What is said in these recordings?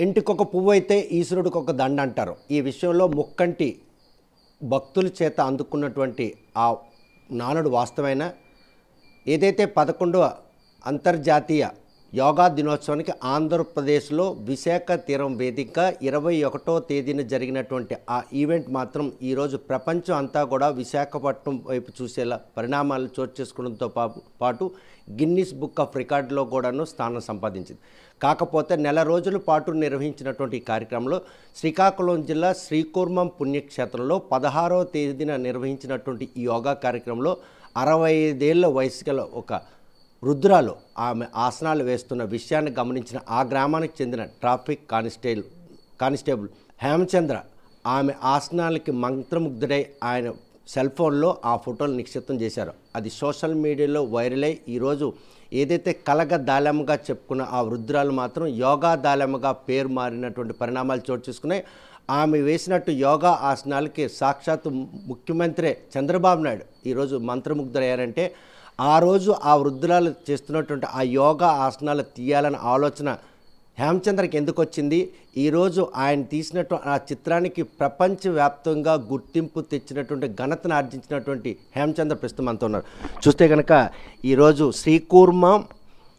ఇంటికొక పువ్వు అయితే ఈశ్వరుడికి ఒక దండ అంటారు. ఈ విషయంలో ముక్కంటి భక్తుల చేత అందుకున్నటువంటి ఆ నానుడు వాస్తవమైన ఏదైతే 11వ అంతర్జాతీయ యోగా దినోత్సవానికి ఆంధ్రప్రదేశ్లో విశాఖ తీరం వేదిక 21వ తేదీన జరిగినటువంటి ఆ ఈవెంట్ మాత్రం ఈరోజు ప్రపంచం అంతా కూడా విశాఖపట్నం వైపు చూసేలా పరిణామాలు చోటు చేసుకోవడంతో పాటు గిన్నిస్ బుక్ ఆఫ్ రికార్డులో కూడాను స్థానం సంపాదించింది. కాకపోతే నెల రోజుల పాటు నిర్వహించినటువంటి ఈ కార్యక్రమంలో శ్రీకాకుళం జిల్లా శ్రీకూర్మం పుణ్యక్షేత్రంలో 16వ తేదీన నిర్వహించినటువంటి ఈ యోగా కార్యక్రమంలో 65 ఏళ్ల వయసు గల ఒక వృద్ధురాలు ఆమె ఆసనాలు వేస్తున్న విషయాన్ని గమనించిన ఆ గ్రామానికి చెందిన ట్రాఫిక్ కానిస్టేబుల్ హేమచంద్ర ఆమె ఆసనాలకి మంత్రముగ్ధుడై ఆయన సెల్ ఫోన్లో ఆ ఫోటోలు నిక్షిప్తం చేశారు. అది సోషల్ మీడియాలో వైరల్ అయి ఈరోజు ఏదైతే కలగ దాలెమ్మగా చెప్పుకున్న ఆ వృద్ధురాలు మాత్రం యోగా దాలెమ్మగా పేరు మారినటువంటి పరిణామాలు చోటు చేసుకున్నాయి. ఆమె వేసినట్టు యోగా ఆసనాలకి సాక్షాత్తు ముఖ్యమంత్రి చంద్రబాబు నాయుడు ఈరోజు మంత్రముగ్ధులయ్యారంటే ఆ రోజు ఆ వృద్ధురాలు చేస్తున్నటువంటి ఆ యోగా ఆసనాలు తీయాలన్న ఆలోచన హేమచంద్రకి ఎందుకు వచ్చింది? ఈరోజు ఆయన తీసినట్టు ఆ చిత్రానికి ప్రపంచవ్యాప్తంగా గుర్తింపు తెచ్చినటువంటి ఘనతను ఆర్జించినటువంటి హేమచంద్ర ప్రస్తుతం మనతో ఉన్నారు. చూస్తే కనుక ఈరోజు శ్రీకూర్మం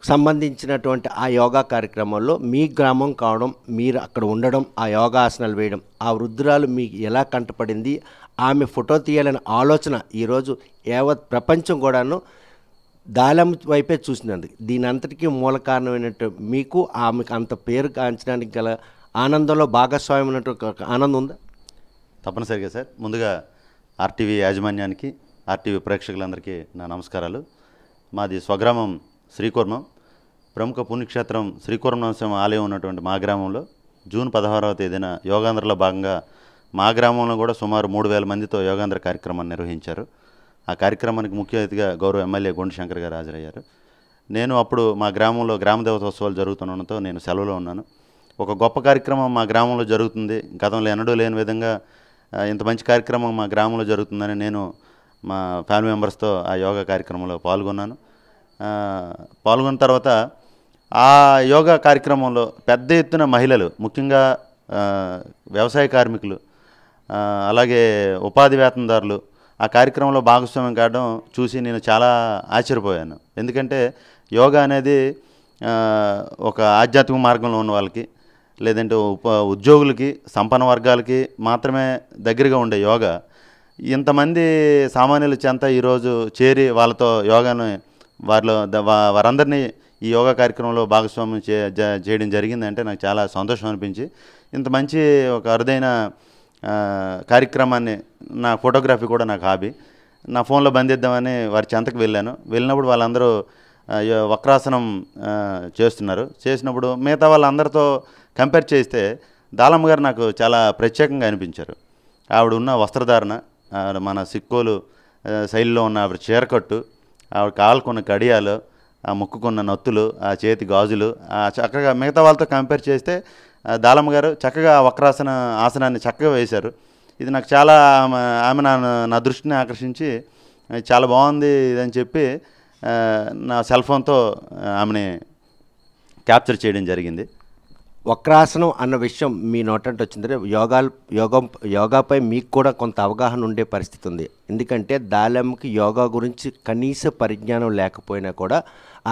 సంబంధించినటువంటి ఆ యోగా కార్యక్రమంలో మీ గ్రామం కావడం, మీరు అక్కడ ఉండడం, ఆ యోగా ఆసనాలు వేయడం, ఆ వృద్ధురాలు మీకు ఎలా కంటపడింది, ఆమె ఫోటో తీయాలనే ఆలోచన ఈరోజు యావత్ ప్రపంచం కూడాను దాలెమ్మ వైపే చూసినందుకు దీని అంతటికీ మూల కారణమైనట్టు మీకు ఆమెకు అంత పేరు కాంచడానికి గల ఆనందంలో భాగస్వామ్యం ఉన్నట్టు ఆనందం ఉందా? తప్పనిసరిగా సార్. ముందుగా ఆర్టీవీ యాజమాన్యానికి, ఆర్టీవీ ప్రేక్షకులందరికీ నా నమస్కారాలు. మాది స్వగ్రామం శ్రీకూర్మం. ప్రముఖ పుణ్యక్షేత్రం శ్రీకూర్మం ఆలయం ఉన్నటువంటి మా గ్రామంలో జూన్ 16వ తేదీన యోగాంధ్రలో భాగంగా మా గ్రామంలో కూడా సుమారు 3000 మందితో యోగాంధ్ర కార్యక్రమాన్ని నిర్వహించారు. ఆ కార్యక్రమానికి ముఖ్య అతిథిగా గౌరవ ఎమ్మెల్యే గొండు శంకర్ గారు హాజరయ్యారు. నేను అప్పుడు మా గ్రామంలో గ్రామ దేవతోత్సవాలు జరుగుతుండడంతో నేను సెలవులో ఉన్నాను. ఒక గొప్ప కార్యక్రమం మా గ్రామంలో జరుగుతుంది, గతంలో ఎన్నడూ లేని విధంగా ఇంత మంచి కార్యక్రమం మా గ్రామంలో జరుగుతుందని నేను మా ఫ్యామిలీ మెంబర్స్తో ఆ యోగా కార్యక్రమంలో పాల్గొన్నాను. పాల్గొన్న తర్వాత ఆ యోగా కార్యక్రమంలో పెద్ద ఎత్తున మహిళలు, ముఖ్యంగా వ్యవసాయ కార్మికులు, అలాగే ఉపాధి వేతనదారులు ఆ కార్యక్రమంలో భాగస్వామ్యం కావడం చూసి నేను చాలా ఆశ్చర్యపోయాను. ఎందుకంటే యోగా అనేది ఒక ఆధ్యాత్మిక మార్గంలో ఉన్న వాళ్ళకి, లేదంటే ఉద్యోగులకి, సంపన్న వర్గాలకి మాత్రమే దగ్గరగా ఉండే యోగా ఇంతమంది సామాన్యుల చెంత ఈరోజు చేరి వాళ్ళతో యోగాను వారందరినీ ఈ యోగా కార్యక్రమంలో భాగస్వామ్యం చేయడం జరిగిందంటే నాకు చాలా సంతోషం అనిపించి, ఇంత మంచి ఒక అరుదైన కార్యక్రమాన్ని, నా ఫోటోగ్రఫీ కూడా నాకు హాబీ, నా ఫోన్లో బంధిద్దామని వారి చెంతకు వెళ్ళినప్పుడు వాళ్ళందరూ వక్రాసనం చేసినప్పుడు మిగతా వాళ్ళందరితో కంపేర్ చేస్తే దాలమ్మ గారు నాకు చాలా ప్రత్యేకంగా అనిపించారు. ఆవిడ ఉన్న వస్త్రధారణ, మన సిక్కోలు శైలిలో ఉన్న ఆవిడ చీరకట్టు, ఆవిడ కాలుకున్న కడియాలు, ఆ ముక్కుకున్న నత్తులు, ఆ చేతి గాజులు చక్కగా మిగతా వాళ్ళతో కంపేర్ చేస్తే దాలమ్మ గారు చక్కగా వక్రాసన ఆసనాన్ని చక్కగా వేశారు. ఇది నాకు చాలా ఆమె నా దృష్టిని ఆకర్షించి చాలా బాగుంది ఇదని చెప్పి నా సెల్ ఫోన్తో ఆమెని క్యాప్చర్ చేయడం జరిగింది. వక్రాసనం అన్న విషయం మీ నోటంటే వచ్చిందంటే యోగాపై మీకు కూడా కొంత అవగాహన ఉండే పరిస్థితి ఉంది. ఎందుకంటే దాలెమ్మకి యోగా గురించి కనీస పరిజ్ఞానం లేకపోయినా కూడా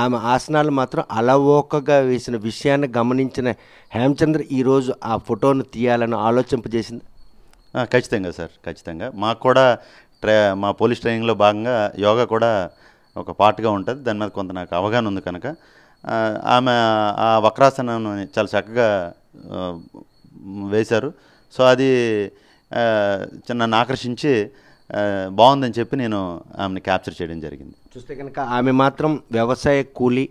ఆమె ఆసనాలు మాత్రం అలవోకగా వేసిన విషయాన్ని గమనించిన హేమచంద్ర ఈరోజు ఆ ఫోటోను తీయాలని ఆలోచింపజేసింది. ఖచ్చితంగా సార్, ఖచ్చితంగా. మాకు కూడా మా పోలీస్ ట్రైనింగ్లో భాగంగా యోగా కూడా ఒక పార్ట్గా ఉంటుంది. దాని మీద కొంత నాకు అవగాహన ఉంది కనుక ఆమె ఆ వక్రాసనాన్ని చాలా చక్కగా వేశారు. సో అది నన్ను ఆకర్షించి బాగుందని చెప్పి నేను ఆమెను క్యాప్చర్ చేయడం జరిగింది. చూస్తే కనుక ఆమె మాత్రం వ్యవసాయ కూలీ,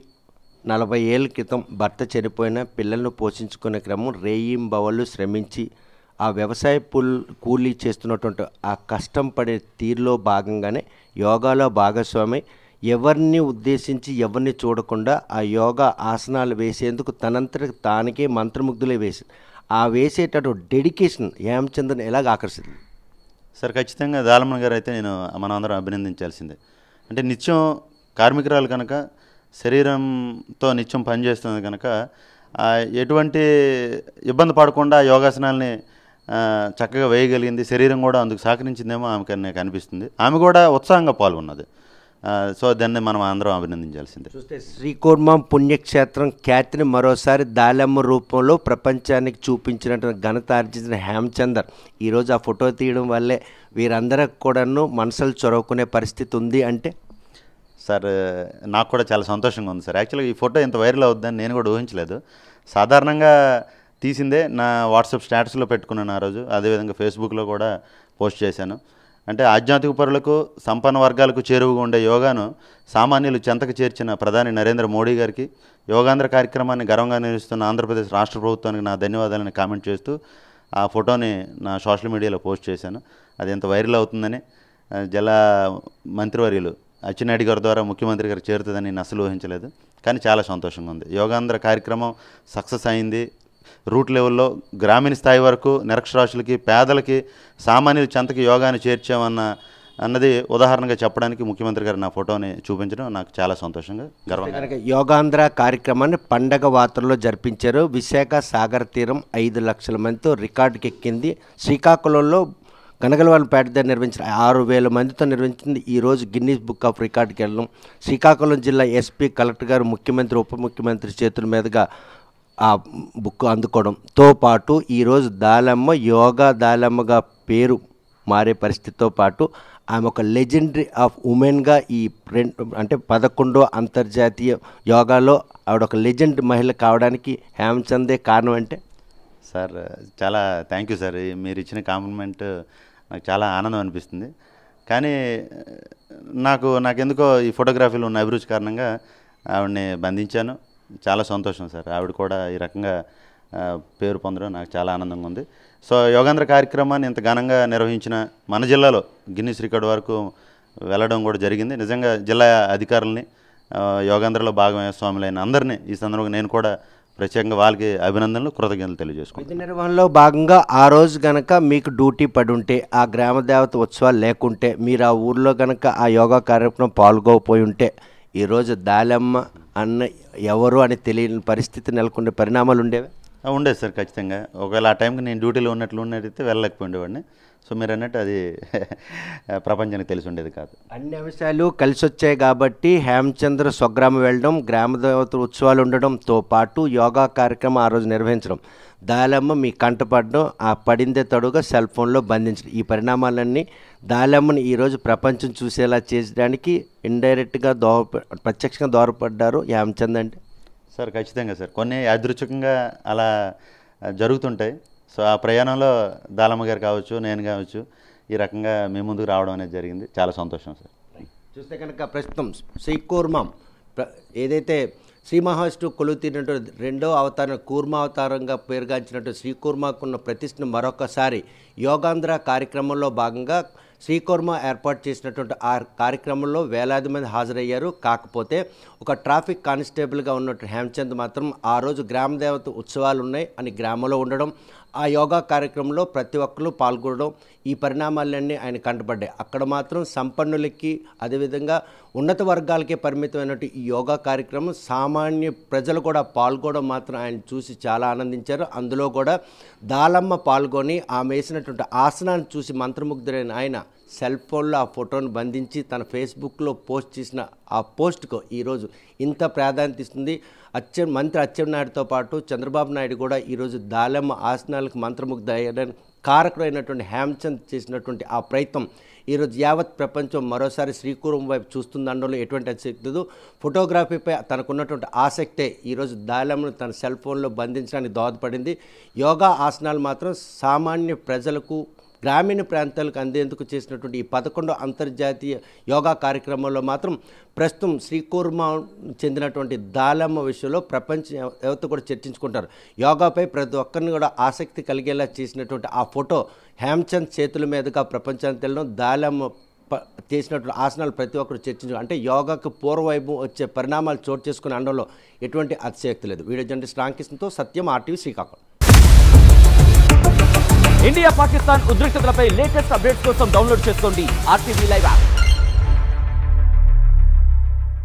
40 ఏళ్ళ క్రితం భర్త చనిపోయిన పిల్లలను పోషించుకునే క్రమం రేయింబవళ్ళు శ్రమించి ఆ వ్యవసాయ కూలీ చేస్తున్నటువంటి ఆ కష్టం పడే తీరులో భాగంగానే యోగాలో భాగస్వామి ఎవరిని ఉద్దేశించి ఎవరిని చూడకుండా ఆ యోగా ఆసనాలు వేసేందుకు తనంతటి తానికే మంత్రముగ్ధులే వేసి ఆ వేసేటటువంటి డెడికేషన్ హేమచంద్రని ఎలాగ ఆకర్షింది? సార్, ఖచ్చితంగా దాలమ్మ గారు అయితే మనం అందరం అభినందించాల్సిందే. అంటే నిత్యం కార్మికురాలు కనుక, శరీరంతో నిత్యం పనిచేస్తుంది కనుక ఎటువంటి ఇబ్బంది పడకుండా యోగాసనాల్ని చక్కగా వేయగలిగింది. శరీరం కూడా అందుకు సహకరించిందేమో ఆమెకు నాకు అనిపిస్తుంది. ఆమె కూడా ఉత్సాహంగా పాల్గొన్నది. సో దాన్ని మనం అందరం అభినందించాల్సిందే. చూస్తే శ్రీకూర్మం పుణ్యక్షేత్రం ఖ్యాతిని మరోసారి దాలమ్మ రూపంలో ప్రపంచానికి చూపించినటువంటి ఘనత ఆర్జించిన హేమచందర్ ఈరోజు ఆ ఫోటో తీయడం వల్లే వీరందరికి కూడాను మనసులు చొరవుకునే పరిస్థితి ఉంది అంటే సార్ నాకు కూడా చాలా సంతోషంగా ఉంది సార్. యాక్చువల్గా ఈ ఫోటో ఇంత వైరల్ అవుద్దని నేను కూడా ఊహించలేదు. సాధారణంగా తీసిందే నా వాట్సాప్ స్టేటస్లో పెట్టుకున్నాను ఆ రోజు. అదేవిధంగా ఫేస్బుక్లో కూడా పోస్ట్ చేశాను. అంటే ఆధ్యాత్మిక పరులకు సంపన్న వర్గాలకు చేరువగా ఉండే యోగాను సామాన్యులు చెంతకు చేర్చిన ప్రధాని నరేంద్ర మోడీ గారికి, యోగాంధ్ర కార్యక్రమాన్ని గర్వంగా నిర్వహిస్తున్న ఆంధ్రప్రదేశ్ రాష్ట్ర ప్రభుత్వానికి నా ధన్యవాదాలని కామెంట్ చేస్తూ ఆ ఫోటోని నా సోషల్ మీడియాలో పోస్ట్ చేశాను. అది ఎంత వైరల్ అవుతుందని జల మంత్రివర్యులు అచ్చెన్నాయుడు గారి ద్వారా ముఖ్యమంత్రి గారికి చేరుతుందని నేను అసలు ఊహించలేదు. కానీ చాలా సంతోషంగా ఉంది. యోగాంధ్ర కార్యక్రమం సక్సెస్ అయింది. రూట్ లెవెల్లో గ్రామీణ స్థాయి వరకు నిరక్షరాస్యులకి, పేదలకి, సామాన్యుల చెంతకి యోగాని అన్నది ఉదాహరణగా చెప్పడానికి ముఖ్యమంత్రి గారు నా ఫోటోని చూపించడం నాకు చాలా సంతోషంగా, గర్వంగా. యోగాంధ్ర కార్యక్రమాన్ని పండగ వార్తల్లో జరిపించారు. విశాఖ సాగర్ తీరం 5 లక్షల మందితో రికార్డుకి ఎక్కింది. శ్రీకాకుళంలో గనగలవారిపేట దగ్గర నిర్వహించిన 6,000 మందితో నిర్వహించింది. ఈరోజు గిన్నీస్ బుక్ ఆఫ్ రికార్డుకి వెళ్ళడం. శ్రీకాకుళం జిల్లా ఎస్పీ, కలెక్టర్ గారు, ముఖ్యమంత్రి, ఉప ముఖ్యమంత్రి చేతుల మీదుగా ఆ బుక్ అందుకోవడంతో పాటు ఈరోజు దాలమ్మ యోగా దాలమ్మగా పేరు మారే పరిస్థితితో పాటు ఆమె ఒక లెజెండరీ ఆఫ్ ఉమెన్గా ఈ అంటే 11వ అంతర్జాతీయ యోగాలో ఆవిడ ఒక లెజెండ్ మహిళ కావడానికి హేమచందే కారణం అంటే సార్ చాలా థ్యాంక్ యూ సార్. మీరు ఇచ్చిన కాంప్లిమెంట్ నాకు చాలా ఆనందం అనిపిస్తుంది. కానీ నాకెందుకో ఈ ఫోటోగ్రఫీలో ఉన్న అభిరుచి కారణంగా ఆవిడని బంధించాను. చాలా సంతోషం సార్. ఆవిడ కూడా ఈ రకంగా పేరు పొందడం నాకు చాలా ఆనందంగా ఉంది. సో యోగాంధ్ర కార్యక్రమాన్ని ఇంత ఘనంగా నిర్వహించిన మన జిల్లాలో గిన్నీస్ రికార్డు వరకు వెళ్ళడం కూడా జరిగింది. నిజంగా జిల్లా అధికారులని, యోగాంధ్రలో భాగస్వాములైన అందరినీ ఈ సందర్భంగా నేను కూడా ప్రత్యేకంగా వాళ్ళకి అభినందనలు, కృతజ్ఞతలు తెలియజేసుకుంటాను. విధి నిర్వహణలో భాగంగా ఆ రోజు గనక మీకు డ్యూటీ పడి ఉంటే, ఆ గ్రామ దేవత ఉత్సవాలు లేకుంటే, మీరు ఆ ఊర్లో గనక ఆ యోగా కార్యక్రమం పాల్గొపోయి ఉంటే ఈరోజు దాలమ్మ అన్న ఎవరు అని తెలియని పరిస్థితి నెలకొనే పరిణామాలు ఉండేవి. ఉండేది సార్ ఖచ్చితంగా. ఒకవేళ ఆ టైంకి నేను డ్యూటీలో ఉన్నట్టయితే వెళ్ళలేకపోయిండేవాడిని. సో మీరు అన్నట్టు అది ప్రపంచానికి తెలిసి ఉండేది కాదు. అన్ని అంశాలు కలిసి వచ్చాయి కాబట్టి హేమచంద్ర స్వగ్రామం వెళ్ళడం, గ్రామ దేవత ఉత్సవాలు ఉండడంతో పాటు యోగా కార్యక్రమం ఆ రోజు నిర్వహించడం, దాలమ్మ మీ కంటపడడం, ఆ పడిందే తడుగా సెల్ ఫోన్లో బంధించడం, ఈ పరిణామాలన్నీ దాలమ్మని ఈరోజు ప్రపంచం చూసేలా చేయడానికి ఇండైరెక్ట్గా ప్రత్యక్షంగా దోహదపడ్డారు హేమచంద్ అంటే. సార్ ఖచ్చితంగా సార్. కొన్ని యాదృచ్ఛికంగా అలా జరుగుతుంటాయి. సో ఆ ప్రయాణంలో దాలమ్మ గారు కావచ్చు, నేను కావచ్చు, ఈ రకంగా మీ ముందుకు రావడం అనేది జరిగింది. చాలా సంతోషం సార్. చూస్తే కనుక ప్రస్తుతం శ్రీకూర్మం ఏదైతే శ్రీ మహావిష్ణువు కొలుతీరినటువంటి 2వ అవతారం కూర్మ అవతారంగా పేరుగాంచినట్టు శ్రీకూర్మకున్న ప్రతిష్టను మరొకసారి యోగాంధ్ర కార్యక్రమంలో భాగంగా శ్రీకూర్మ ఏర్పాటు చేసినటువంటి ఆ కార్యక్రమంలో వేలాది మంది హాజరయ్యారు. కాకపోతే ఒక ట్రాఫిక్ కానిస్టేబుల్గా ఉన్నట్టు హేమచంద్ మాత్రం ఆ రోజు గ్రామ దేవత ఉత్సవాలు ఉన్నాయి అని గ్రామంలో ఉండడం, ఆ యోగా కార్యక్రమంలో ప్రతి ఒక్కరు పాల్గొనడం, ఈ పరిణామాలన్నీ ఆయన కంటపడ్డాయి. అక్కడ మాత్రం సంపన్నులకి, అదేవిధంగా ఉన్నత వర్గాలకే పరిమితమైనట్టు ఈ యోగా కార్యక్రమం సామాన్య ప్రజలు కూడా పాల్గొనడం మాత్రం ఆయన చూసి చాలా ఆనందించారు. అందులో కూడా దాలమ్మ పాల్గొని ఆమె వేసినటువంటి ఆసనాన్ని చూసి మంత్రముగ్ధుడైన ఆయన సెల్ ఫోన్లో ఆ ఫోటోను బంధించి తన ఫేస్బుక్లో పోస్ట్ చేసిన ఆ పోస్ట్కు ఈరోజు ఇంత ప్రాధాన్యత ఇస్తుంది. మంత్రి అచ్చెన్నాయుడుతో పాటు చంద్రబాబు నాయుడు కూడా ఈరోజు దాలమ్మ ఆసనాలకు మంత్రముగ్ధ అయ్యడానికి కారకుడైనటువంటి హేమచంద్ చేసినటువంటి ఆ ప్రయత్నం ఈరోజు యావత్ ప్రపంచం మరోసారి శ్రీకూర్మం వైపు చూస్తుందనడంలో ఎటువంటి ఆసక్తి లేదు. ఫోటోగ్రఫీపై తనకున్నటువంటి ఆసక్తే ఈరోజు దాలమ్మను తన సెల్ ఫోన్లో బంధించడానికి దోహదపడింది. యోగా ఆసనాలు మాత్రం సామాన్య ప్రజలకు, గ్రామీణ ప్రాంతాలకు అందేందుకు చేసినటువంటి ఈ 11వ అంతర్జాతీయ యోగా కార్యక్రమంలో మాత్రం ప్రస్తుతం శ్రీకూర్మ చెందినటువంటి దాలమ్మ విషయంలో ప్రపంచ యువత కూడా చర్చించుకుంటారు. యోగాపై ప్రతి ఒక్కరిని కూడా ఆసక్తి కలిగేలా చేసినటువంటి ఆ ఫోటో హేమచంద్ చేతుల మీదుగా ప్రపంచానికి తెలియడం, దాలమ్మ చేసినటువంటి ఆసనాలు ప్రతి ఒక్కరు చర్చించు అంటే యోగాకు పూర్వవైపు వచ్చే పరిణామాలు చోటు చేసుకుని అనడంలో ఎటువంటి అతిశయోక్తి లేదు. వీడియో జర్నలిస్ట్ రామకృష్ణతో సత్యం, RTV శ్రీకాకుళం. ఇండియా పాకిస్తాన్ ఉద్రిక్తతలపై లేటెస్ట్ అప్డేట్స్ కోసం డౌన్లోడ్ చేసుకోండి RTV లైవ్ యాప్.